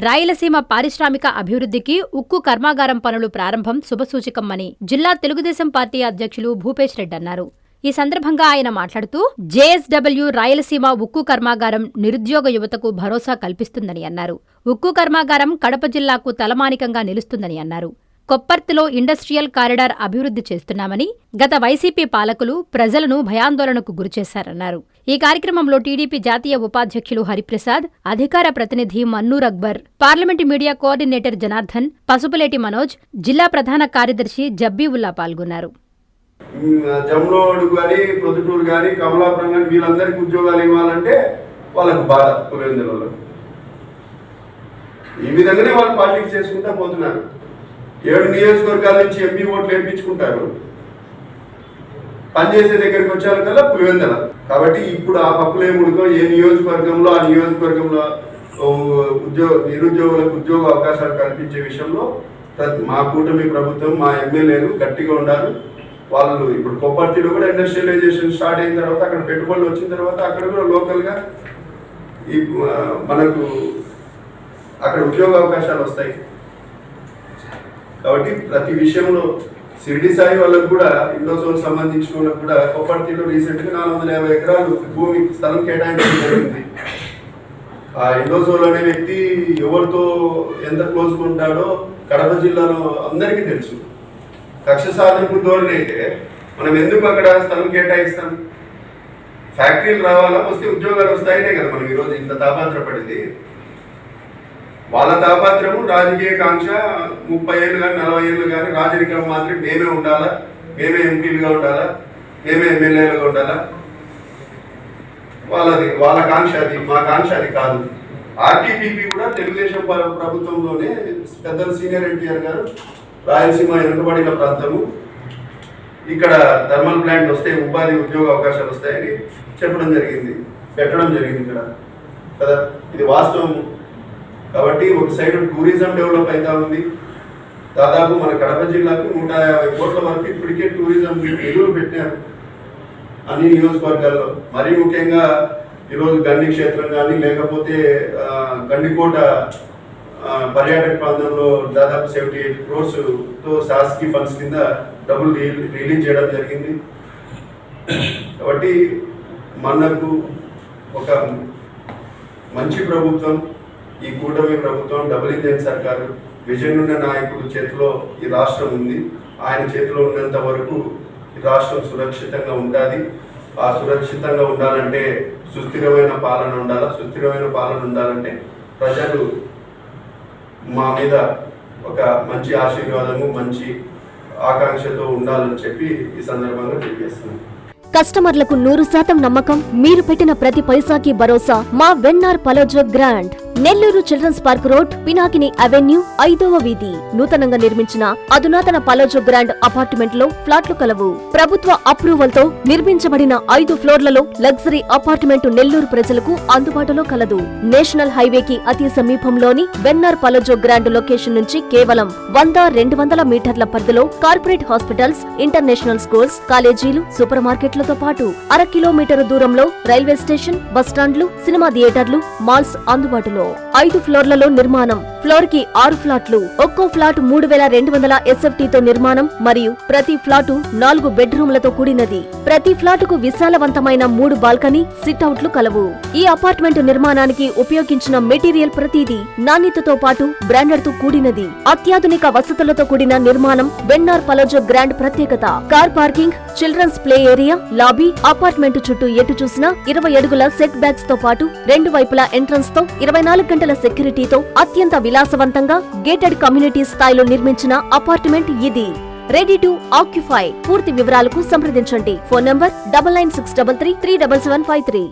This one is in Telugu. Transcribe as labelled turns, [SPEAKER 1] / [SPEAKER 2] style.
[SPEAKER 1] రాయలసీమ పారిశ్రామిక అభివృద్ధికి ఉక్కు కర్మాగారం పనులు ప్రారంభం శుభసూచకమని జిల్లా తెలుగుదేశం పార్టీ అధ్యక్షులు భూపేశ్ రెడ్డి అన్నారు. ఈ సందర్భంగా ఆయన మాట్లాడుతూ జేఎస్డబ్ల్యూ రాయలసీమ ఉక్కు కర్మాగారం నిరుద్యోగ యువతకు భరోసా కల్పిస్తుందని అన్నారు. ఉక్కు కర్మాగారం కడప జిల్లాకు తలమానికంగా నిలుస్తుందని అన్నారు. కొప్పర్తిలో ఇండస్ట్రియల్ కారిడార్ అభివృద్ధి చేస్తున్నామని, గత వైసీపీ పాలకులు ప్రజలను భయాందోళనకు గురిచేశారన్నారు. ఈ కార్యక్రమంలో టీడీపీ జాతీయ ఉపాధ్యక్షులు హరిప్రసాద్, అధికార ప్రతినిధి Mannur Akbar, parliament media coordinator Janardhan, Pasupuleti Manoj, జిల్లా ప్రధాన కార్యదర్శి జబ్బీవుల్లా పాల్గొన్నారు.
[SPEAKER 2] జమ్లోడు కానీ, ప్రొద్దుటూరు కానీ, కమలాపురం కానీ వీళ్ళందరికీ ఉద్యోగాలు ఇవ్వాలంటే వాళ్ళకు బాధ. పులివెందులలో ఈ విధంగానే వాళ్ళు పాలిటిక్స్ చేసుకుంటా పోతున్నారు. 7 నియోజకవర్గాల నుంచి ఎంపీ ఓట్లు వేయించుకుంటారు. పనిచేసే దగ్గరికి వచ్చేకల్లా పులివెందుల. కాబట్టి ఇప్పుడు ఆ పప్పులేముడికో ఏ నియోజకవర్గంలో ఆ నియోజకవర్గంలో నిరుద్యోగులకు ఉద్యోగ అవకాశాలు కల్పించే విషయంలో మా కూటమి ప్రభుత్వం, మా ఎమ్మెల్యేలు గట్టిగా ఉండాలి. వాళ్ళు ఇప్పుడు కొప్పర్తిలో కూడా ఇండస్ట్రియలైజేషన్ స్టార్ట్ అయిన తర్వాత, అక్కడ పెట్టుబడులు వచ్చిన తర్వాత అక్కడ కూడా లోకల్గా మనకు అక్కడ ఉద్యోగ అవకాశాలు వస్తాయి. కాబట్టి ప్రతి విషయంలో షిరిడి సాయి వాళ్ళకు కూడా, ఇండోసోల్ సంబంధించిన వాళ్ళకు కూడా కొప్పర్తిలో రీసెంట్గా 450 ఎకరాలు భూమి స్థలం కేటాయించడం జరిగింది. ఆ ఇండోసోల్ అనే వ్యక్తి ఎవరితో ఎంత క్లోజ్గా ఉంటాడో కడప జిల్లాలో అందరికీ తెలుసు. కక్ష సాధనకు ధోరణి అయితే మనం ఎందుకు అక్కడ స్థలం కేటాయిస్తాం? ఫ్యాక్టరీలు రావాలా, వస్తే ఉద్యోగాలు వస్తాయనే కదా మనం ఈరోజు ఇంత తాపాత్రపడింది. వాళ్ళ తాపాత్రము రాజకీయ కాంక్ష 30 ఏళ్ళు కానీ 40 ఏళ్ళు కానీ రాజకీయం మాత్రం మేమే ఉండాలా, మేమే ఎంపీలుగా ఉండాలా, మేమే ఎమ్మెల్యేలుగా ఉండాలా. వాళ్ళ కాంక్ష అది, మా కాంక్ష అది కాదు. ఆర్టీపీపీ కూడా తెలుగుదేశం ప్రభుత్వంలోనే పెద్దలు సీనియర్ ఎన్టీఆర్ గారు రాయలసీమ వెనుకబడిన ప్రాంతము, ఇక్కడ థర్మల్ ప్లాంట్ వస్తే ఉపాధి ఉద్యోగ అవకాశాలు వస్తాయని చెప్పడం జరిగింది, పెట్టడం జరిగింది ఇక్కడ కదా. ఇది వాస్తవం. కాబట్టి ఒక సైడ్ టూరిజం డెవలప్ అవుతా ఉంది. దాదాపు మన కడప జిల్లాకు 150 కోట్ల వరకు ఇప్పటికే టూరిజం నిధులు పెట్టారు అన్ని నియోజకవర్గాల్లో. మరీ ముఖ్యంగా ఈరోజు గండి క్షేత్రం కానీ, లేకపోతే గండికోట పర్యాటక ప్రాంతంలో దాదాపు 78 crores శాసకీయ ఫండ్స్ కింద డబ్బులు రిలీజ్ చేయడం జరిగింది. కాబట్టి మనకు ఒక మంచి ప్రభుత్వం, ఈ కూటమి ప్రభుత్వం, డబుల్ ఇంజన్ సర్కారు, విజన్ ఉన్న నాయకుడు చేతిలో ఈ రాష్ట్రం ఉంది. ఆయన చేతిలో ఉన్నంత వరకు ఈ రాష్ట్రం సురక్షితంగా ఉంటుంది. ఆ సురక్షితంగా ఉండాలంటే సుస్థిరమైన పాలన ఉండాలి. సుస్థిరమైన పాలన ఉండాలంటే ప్రజలు మా మీద ఒక మంచి ఆశీర్వాదము, మంచి ఆకాంక్షతో ఉండాలని చెప్పి ఈ సందర్భంగా తెలియజేస్తున్నాను.
[SPEAKER 3] కస్టమర్లకు 100% నమ్మకం, మీరు పెట్టిన ప్రతి పైసాకి భరోసా మా VNR పలోజో grand. Nellore children's park road, Pinakini avenue, 5వ వీధి. నూతనంగా నిర్మించిన అధునాతన పలోజో గ్రాండ్ అపార్ట్మెంట్ లో ఫ్లాట్లు కలవు. ప్రభుత్వ అప్రూవల్ తో నిర్మించబడిన 5 ఫ్లోర్లలో లగ్జరీ అపార్ట్మెంట్ నెల్లూరు ప్రజలకు అందుబాటులో కలదు. నేషనల్ హైవేకి అతి సమీపంలోని వెన్నార్ పలోజో గ్రాండ్ లొకేషన్ నుంచి కేవలం 100-200 మీటర్ల పరిధిలో కార్పొరేట్ హాస్పిటల్స్, ఇంటర్నేషనల్ స్కూల్స్, కాలేజీలు, సూపర్ మార్కెట్లతో పాటు 1/2 కిలోమీటర్ దూరంలో రైల్వే స్టేషన్, బస్టాండ్లు, సినిమా థియేటర్లు, మాల్స్ అందుబాటులో. 5 ఫ్లోర్లలో నిర్మాణం. ఫ్లోర్ కి 6 ఫ్లాట్లు. ఒక్కో ఫ్లాట్ 3200 SFT తో నిర్మాణం మరియు ప్రతి ఫ్లాటు 4 బెడ్రూమ్లతో కూడినది. ప్రతి ఫ్లాటుకు విశాలవంతమైన 3 బాల్కనీ, సిట్అవుట్లు కలవు. ఈ అపార్ట్మెంట్ నిర్మాణానికి ఉపయోగించిన మెటీరియల్ ప్రతిదీ నాణ్యతతో పాటు బ్రాండెడ్ తో కూడినది. అత్యాధునిక వసతులతో కూడిన నిర్మాణం వెన్నార్ పలోజో గ్రాండ్ ప్రత్యేకత. Car parking, children's play area, lobby, apartment చుట్టూ ఎటు చూసినా 20 అడుగుల సెట్ బ్యాక్స్ తో పాటు 2 వైపులా ఎంట్రన్స్ తో 24 గంటల సెక్యూరిటీతో అత్యంత విలాసవంతంగా గేటెడ్ కమ్యూనిటీ స్థాయిలో నిర్మించిన అపార్ట్మెంట్ ఇది. Ready to occupy. పూర్తి వివరాలకు సంప్రదించండి. Phone number 9963337753.